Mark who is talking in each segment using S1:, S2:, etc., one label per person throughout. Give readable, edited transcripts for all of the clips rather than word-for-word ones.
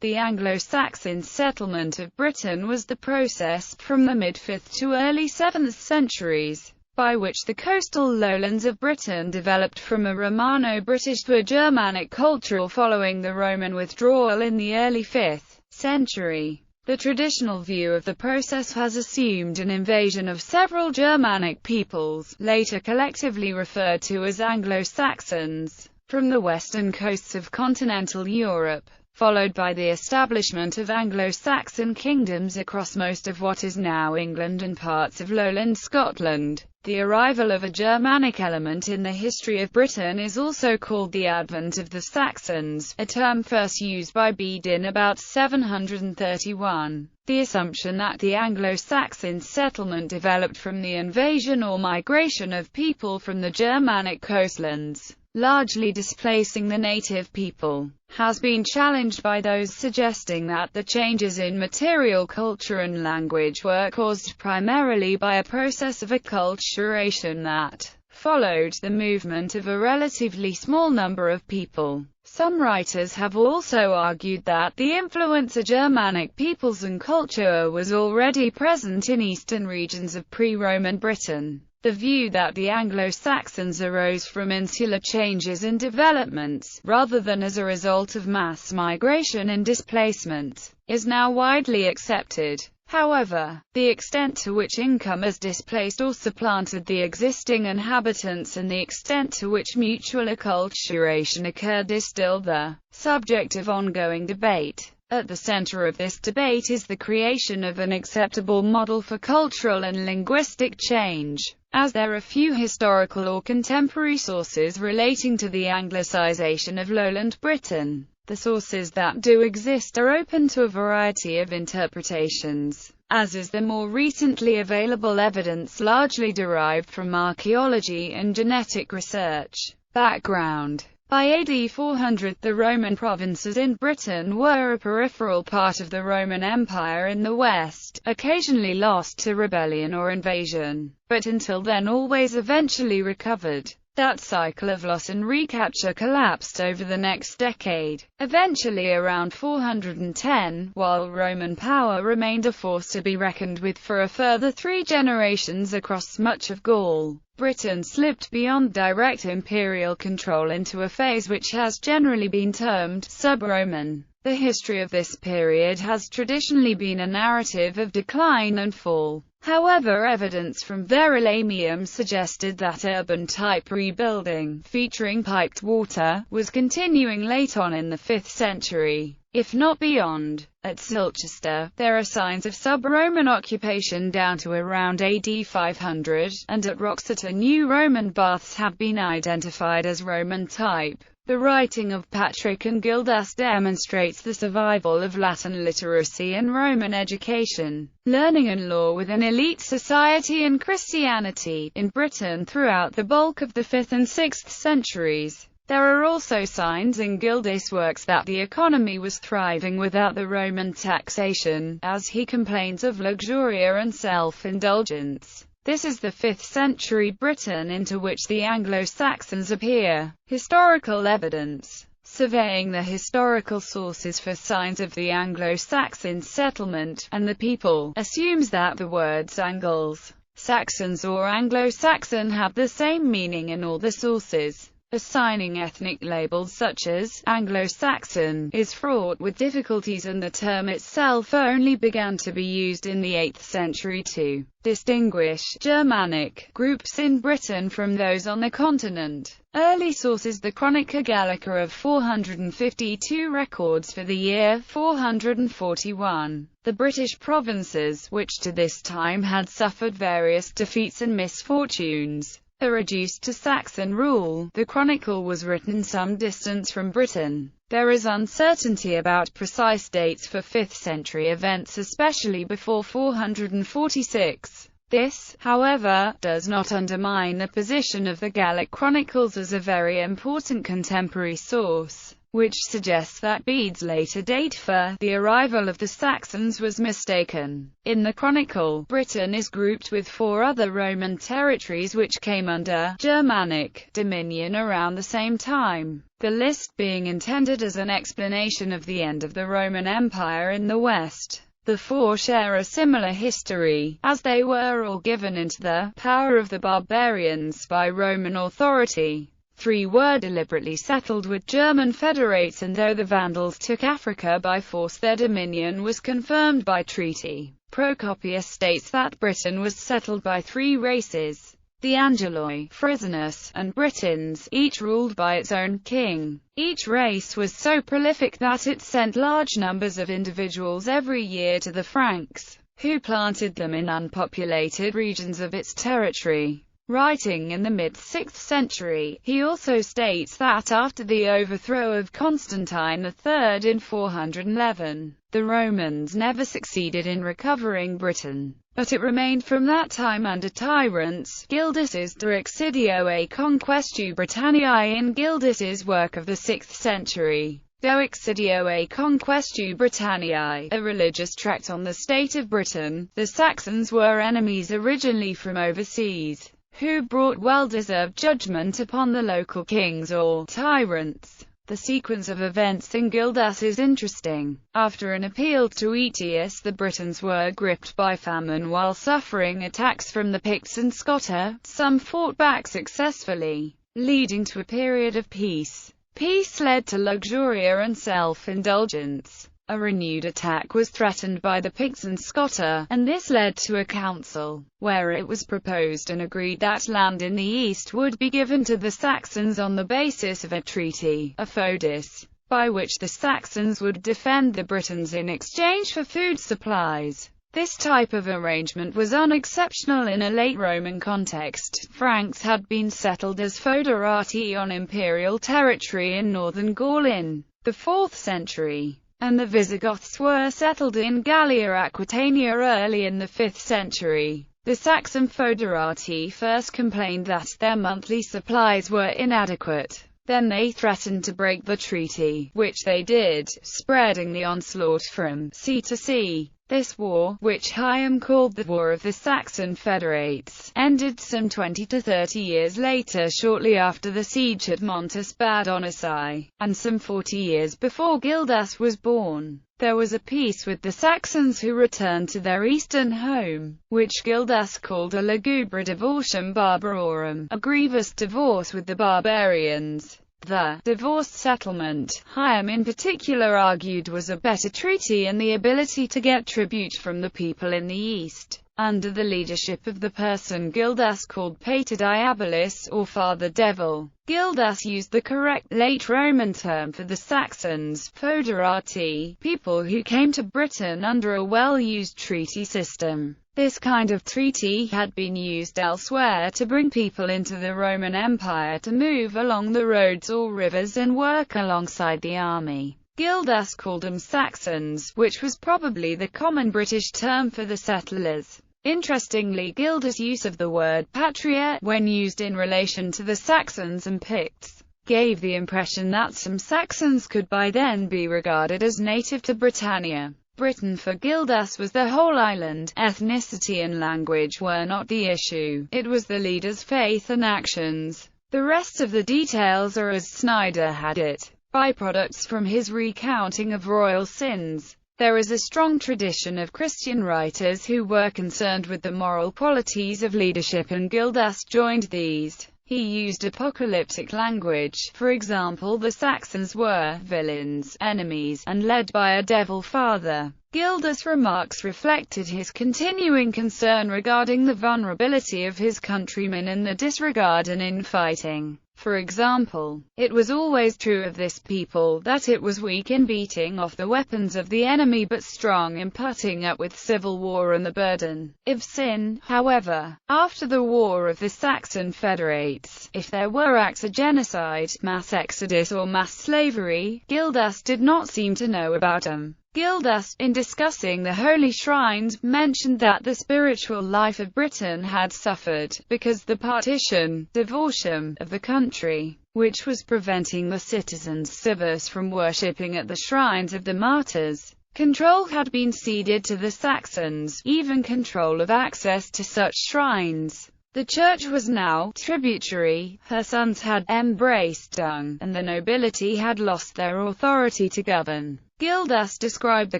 S1: The Anglo-Saxon settlement of Britain was the process from the mid-5th to early 7th centuries, by which the coastal lowlands of Britain developed from a Romano-British to a Germanic culture following the Roman withdrawal in the early 5th century. The traditional view of the process has assumed an invasion of several Germanic peoples, later collectively referred to as Anglo-Saxons, from the western coasts of continental Europe, followed by the establishment of Anglo-Saxon kingdoms across most of what is now England and parts of lowland Scotland. The arrival of a Germanic element in the history of Britain is also called the advent of the Saxons, a term first used by Bede in about 731. The assumption that the Anglo-Saxon settlement developed from the invasion or migration of people from the Germanic coastlands, largely displacing the native people, has been challenged by those suggesting that the changes in material culture and language were caused primarily by a process of acculturation that followed the movement of a relatively small number of people. Some writers have also argued that the influence of Germanic peoples and culture was already present in eastern regions of pre-Roman Britain. The view that the Anglo-Saxons arose from insular changes and developments, rather than as a result of mass migration and displacement, is now widely accepted. However, the extent to which income has displaced or supplanted the existing inhabitants and the extent to which mutual acculturation occurred is still the subject of ongoing debate. At the center of this debate is the creation of an acceptable model for cultural and linguistic change. As there are few historical or contemporary sources relating to the Anglicization of lowland Britain, the sources that do exist are open to a variety of interpretations, as is the more recently available evidence largely derived from archaeology and genetic research. Background: by AD 400, the Roman provinces in Britain were a peripheral part of the Roman Empire in the west, occasionally lost to rebellion or invasion, but until then always eventually recovered. That cycle of loss and recapture collapsed over the next decade, eventually around 410, while Roman power remained a force to be reckoned with for a further 3 generations across much of Gaul. Britain slipped beyond direct imperial control into a phase which has generally been termed sub-Roman. The history of this period has traditionally been a narrative of decline and fall. However, evidence from Verulamium suggested that urban-type rebuilding, featuring piped water, was continuing late on in the 5th century, if not beyond. At Silchester, there are signs of sub-Roman occupation down to around AD 500, and at Wroxeter new Roman baths have been identified as Roman type. The writing of Patrick and Gildas demonstrates the survival of Latin literacy and Roman education, learning and law within elite society and Christianity in Britain throughout the bulk of the 5th and 6th centuries. There are also signs in Gildas' works that the economy was thriving without the Roman taxation, as he complains of luxuria and self-indulgence. This is the 5th century Britain into which the Anglo-Saxons appear. Historical evidence. Surveying the historical sources for signs of the Anglo-Saxon settlement, and the people, assumes that the words Angles, Saxons or Anglo-Saxon have the same meaning in all the sources. Assigning ethnic labels such as Anglo-Saxon is fraught with difficulties, and the term itself only began to be used in the 8th century to distinguish Germanic groups in Britain from those on the continent. Early sources: the Chronica Gallica of 452 records for the year 441. The British provinces, which to this time had suffered various defeats and misfortunes, are reduced to Saxon rule. The Chronicle was written some distance from Britain. There is uncertainty about precise dates for 5th century events, especially before 446. This, however, does not undermine the position of the Gallic chronicles as a very important contemporary source. which suggests that Bede's later date for the arrival of the Saxons was mistaken. In the Chronicle, Britain is grouped with 4 other Roman territories which came under Germanic dominion around the same time, the list being intended as an explanation of the end of the Roman Empire in the West. The 4 share a similar history, as they were all given into the power of the barbarians by Roman authority. 3 were deliberately settled with German Federates, and though the Vandals took Africa by force, their dominion was confirmed by treaty. Procopius states that Britain was settled by 3 races: the Angeloi, Frisianus, and Britons, each ruled by its own king. Each race was so prolific that it sent large numbers of individuals every year to the Franks, who planted them in unpopulated regions of its territory. Writing in the mid-6th century, he also states that after the overthrow of Constantine III in 411, the Romans never succeeded in recovering Britain, but it remained from that time under tyrants. Gildas's De Excidio a Conquestu Britanniae in Gildas's work of the 6th century. De Excidio a Conquestu Britanniae, a religious tract on the state of Britain. The Saxons were enemies originally from overseas, who brought well-deserved judgment upon the local kings or tyrants. The sequence of events in Gildas is interesting. After an appeal to Aetius, the Britons were gripped by famine while suffering attacks from the Picts and Scotta. Some fought back successfully, leading to a period of peace. Peace led to luxuria and self-indulgence. A renewed attack was threatened by the Picts and Scotta, and this led to a council, where it was proposed and agreed that land in the east would be given to the Saxons on the basis of a treaty, a foedus, by which the Saxons would defend the Britons in exchange for food supplies. This type of arrangement was unexceptional in a late Roman context. Franks had been settled as foederati on imperial territory in northern Gaul in the 4th century. And the Visigoths were settled in Gallia Aquitania early in the 5th century. The Saxon foederati first complained that their monthly supplies were inadequate. Then they threatened to break the treaty, which they did, spreading the onslaught from sea to sea. This war, which Hayam called the War of the Saxon Federates, ended some 20 to 30 years later, shortly after the siege at Montes Badonicii, and some 40 years before Gildas was born. There was a peace with the Saxons, who returned to their eastern home, which Gildas called a lugubra divortium barbarorum, a grievous divorce with the barbarians. The divorced settlement, Hayam in particular argued, was a better treaty and the ability to get tribute from the people in the east, under the leadership of the person Gildas called Pater Diabolis, or Father Devil. Gildas used the correct late Roman term for the Saxons, foederati, people who came to Britain under a well-used treaty system. This kind of treaty had been used elsewhere to bring people into the Roman Empire to move along the roads or rivers and work alongside the army. Gildas called them Saxons, which was probably the common British term for the settlers. Interestingly, Gildas' use of the word patria, when used in relation to the Saxons and Picts, gave the impression that some Saxons could by then be regarded as native to Britannia. Britain for Gildas was the whole island. Ethnicity and language were not the issue, it was the leader's faith and actions. The rest of the details are as Snyder had it, byproducts from his recounting of royal sins. There is a strong tradition of Christian writers who were concerned with the moral qualities of leadership, and Gildas joined these. He used apocalyptic language. For example, the Saxons were villains, enemies, and led by a devil father. Gildas' remarks reflected his continuing concern regarding the vulnerability of his countrymen and the disregard and infighting. For example, it was always true of this people that it was weak in beating off the weapons of the enemy but strong in putting up with civil war and the burden of sin. However, after the War of the Saxon Federates, if there were acts of genocide, mass exodus or mass slavery, Gildas did not seem to know about them. Gildas, in discussing the holy shrines, mentioned that the spiritual life of Britain had suffered, because the partition, divortium, of the country. which was preventing the citizens civis from worshipping at the shrines of the martyrs. Control had been ceded to the Saxons, even control of access to such shrines. The church was now tributary, her sons had embraced dung, and the nobility had lost their authority to govern. Gildas described the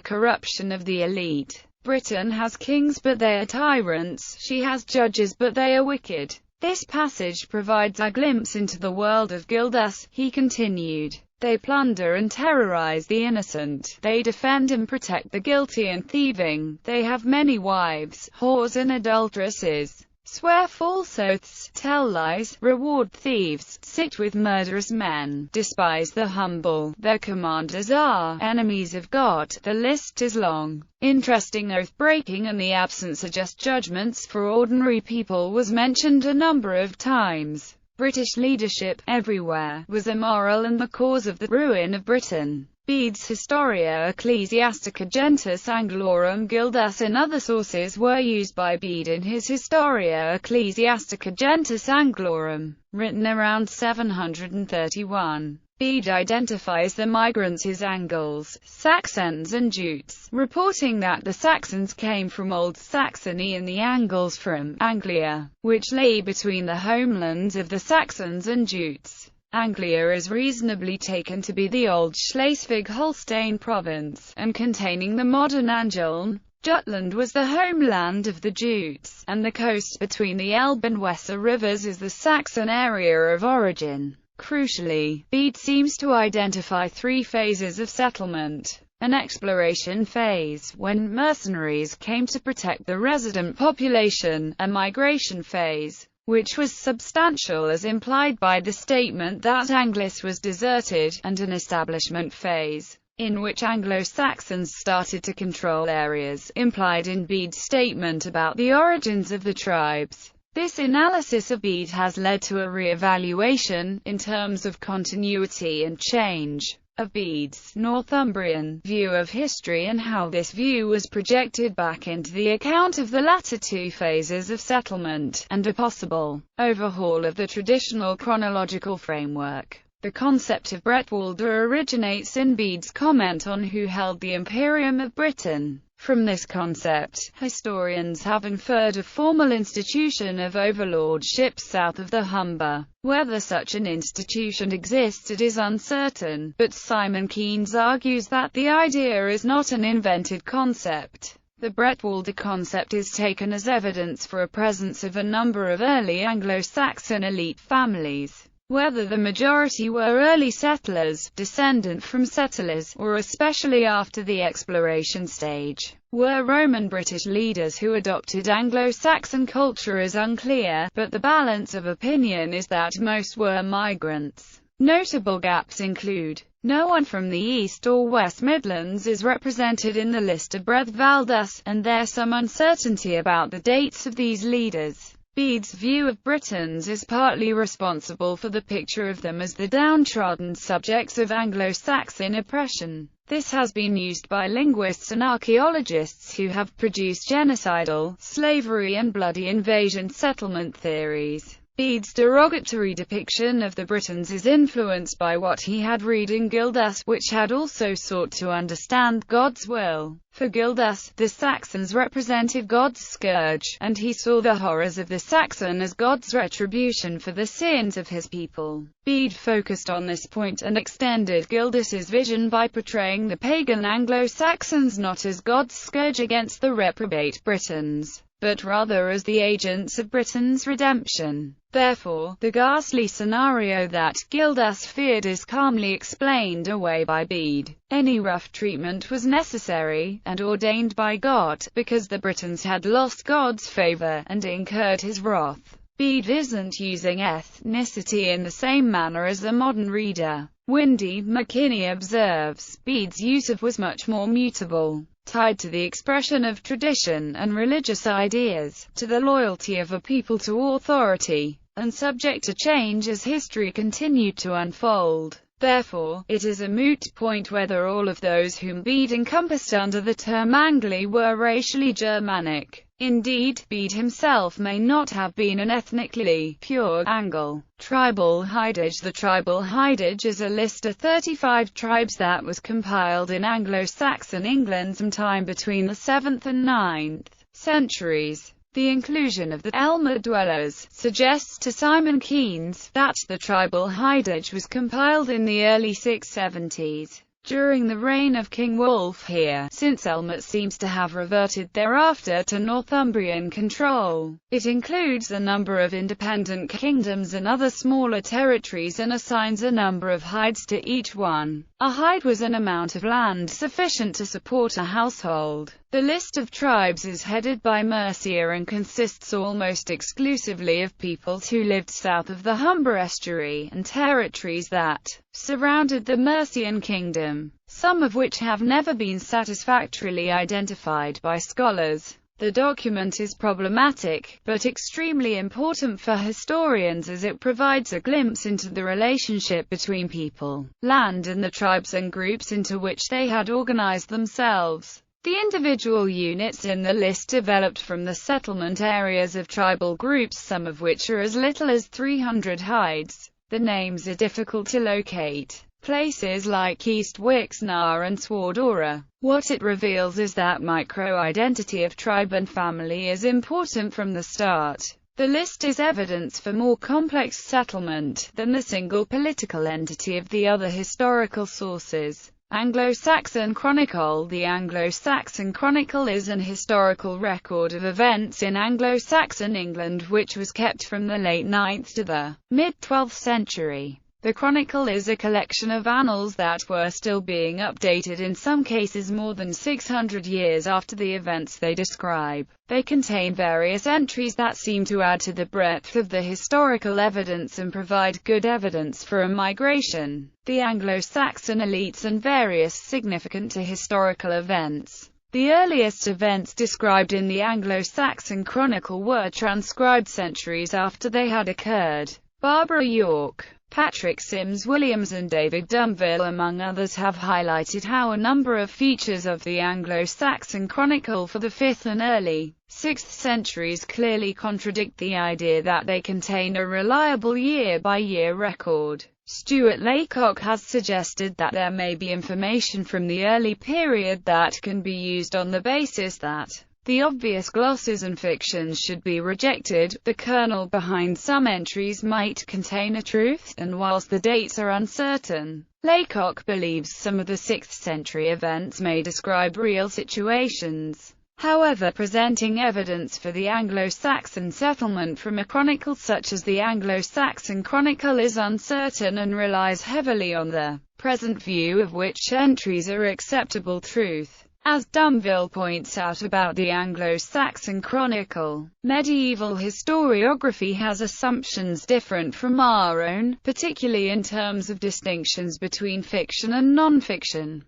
S1: corruption of the elite. Britain has kings but they are tyrants, she has judges but they are wicked. This passage provides a glimpse into the world of Gildas. He continued, they plunder and terrorize the innocent, they defend and protect the guilty and thieving, they have many wives, whores and adulteresses, swear false oaths, tell lies, reward thieves, sit with murderous men, despise the humble, their commanders are enemies of God. The list is long. Interesting oath-breaking and the absence of just judgments for ordinary people was mentioned a number of times. British leadership, everywhere, was immoral and the cause of the ruin of Britain. Bede's Historia Ecclesiastica Gentis Anglorum. Gildas and other sources were used by Bede in his Historia Ecclesiastica Gentis Anglorum, written around 731. Bede identifies the migrants as Angles, Saxons and Jutes, reporting that the Saxons came from Old Saxony and the Angles from Anglia, which lay between the homelands of the Saxons and Jutes. Anglia is reasonably taken to be the old Schleswig-Holstein province, and containing the modern Angeln. Jutland was the homeland of the Jutes, and the coast between the Elbe and Weser rivers is the Saxon area of origin. Crucially, Bede seems to identify three phases of settlement. An exploration phase, when mercenaries came to protect the resident population, a migration phase, which was substantial as implied by the statement that Anglis was deserted, and an establishment phase, in which Anglo-Saxons started to control areas, implied in Bede's statement about the origins of the tribes. This analysis of Bede has led to a re-evaluation, in terms of continuity and change, of Bede's Northumbrian view of history and how this view was projected back into the account of the latter two phases of settlement, and a possible overhaul of the traditional chronological framework. The concept of Bretwalda originates in Bede's comment on who held the Imperium of Britain. From this concept, historians have inferred a formal institution of overlordship south of the Humber. Whether such an institution existed is uncertain, but Simon Keynes argues that the idea is not an invented concept. The Bretwalda concept is taken as evidence for a presence of a number of early Anglo-Saxon elite families. Whether the majority were early settlers, descendant from settlers, or especially after the exploration stage, were Roman-British leaders who adopted Anglo-Saxon culture is unclear, but the balance of opinion is that most were migrants. Notable gaps include, no one from the East or West Midlands is represented in the list of Bretwaldas, and there's some uncertainty about the dates of these leaders. Bede's view of Britons is partly responsible for the picture of them as the downtrodden subjects of Anglo-Saxon oppression. This has been used by linguists and archaeologists who have produced genocidal, slavery and bloody invasion settlement theories. Bede's derogatory depiction of the Britons is influenced by what he had read in Gildas, which had also sought to understand God's will. For Gildas, the Saxons represented God's scourge, and he saw the horrors of the Saxon as God's retribution for the sins of his people. Bede focused on this point and extended Gildas's vision by portraying the pagan Anglo-Saxons not as God's scourge against the reprobate Britons, but rather as the agents of Britain's redemption. Therefore, the ghastly scenario that Gildas feared is calmly explained away by Bede. Any rough treatment was necessary, and ordained by God, because the Britons had lost God's favor, and incurred his wrath. Bede isn't using ethnicity in the same manner as the modern reader. Windy McKinney observes, Bede's use of was much more mutable, tied to the expression of tradition and religious ideas, to the loyalty of a people to authority, and subject to change as history continued to unfold. Therefore, it is a moot point whether all of those whom Bede encompassed under the term Angli were racially Germanic. Indeed, Bede himself may not have been an ethnically pure Anglo. Tribal Hidage. The Tribal Hidage is a list of 35 tribes that was compiled in Anglo-Saxon England sometime between the 7th and 9th centuries. The inclusion of the Elmer dwellers suggests to Simon Keynes that the Tribal Hidage was compiled in the early 670s. During the reign of King Wulfhere, since Elmet seems to have reverted thereafter to Northumbrian control. It includes a number of independent kingdoms and other smaller territories and assigns a number of hides to each one. A hide was an amount of land sufficient to support a household. The list of tribes is headed by Mercia and consists almost exclusively of peoples who lived south of the Humber estuary and territories that surrounded the Mercian kingdom, some of which have never been satisfactorily identified by scholars. The document is problematic, but extremely important for historians as it provides a glimpse into the relationship between people, land and the tribes and groups into which they had organized themselves. The individual units in the list developed from the settlement areas of tribal groups, some of which are as little as 300 hides. The names are difficult to locate. Places like East Wixnar and Swardora. What it reveals is that micro-identity of tribe and family is important from the start. The list is evidence for more complex settlement than the single political entity of the other historical sources. Anglo-Saxon Chronicle. The Anglo-Saxon Chronicle is an historical record of events in Anglo-Saxon England which was kept from the late 9th to the mid-12th century. The Chronicle is a collection of annals that were still being updated, in some cases more than 600 years after the events they describe. They contain various entries that seem to add to the breadth of the historical evidence and provide good evidence for a migration, the Anglo-Saxon elites and various significant historical events. The earliest events described in the Anglo-Saxon Chronicle were transcribed centuries after they had occurred. Barbara York, Patrick Sims Williams and David Dumville among others have highlighted how a number of features of the Anglo-Saxon Chronicle for the 5th and early 6th centuries clearly contradict the idea that they contain a reliable year-by-year record. Stuart Laycock has suggested that there may be information from the early period that can be used on the basis that the obvious glosses and fictions should be rejected. The kernel behind some entries might contain a truth, and whilst the dates are uncertain, Laycock believes some of the 6th century events may describe real situations. However, presenting evidence for the Anglo-Saxon settlement from a chronicle such as the Anglo-Saxon Chronicle is uncertain and relies heavily on the present view of which entries are acceptable truth. As Dumville points out about the Anglo-Saxon Chronicle, medieval historiography has assumptions different from our own, particularly in terms of distinctions between fiction and non-fiction.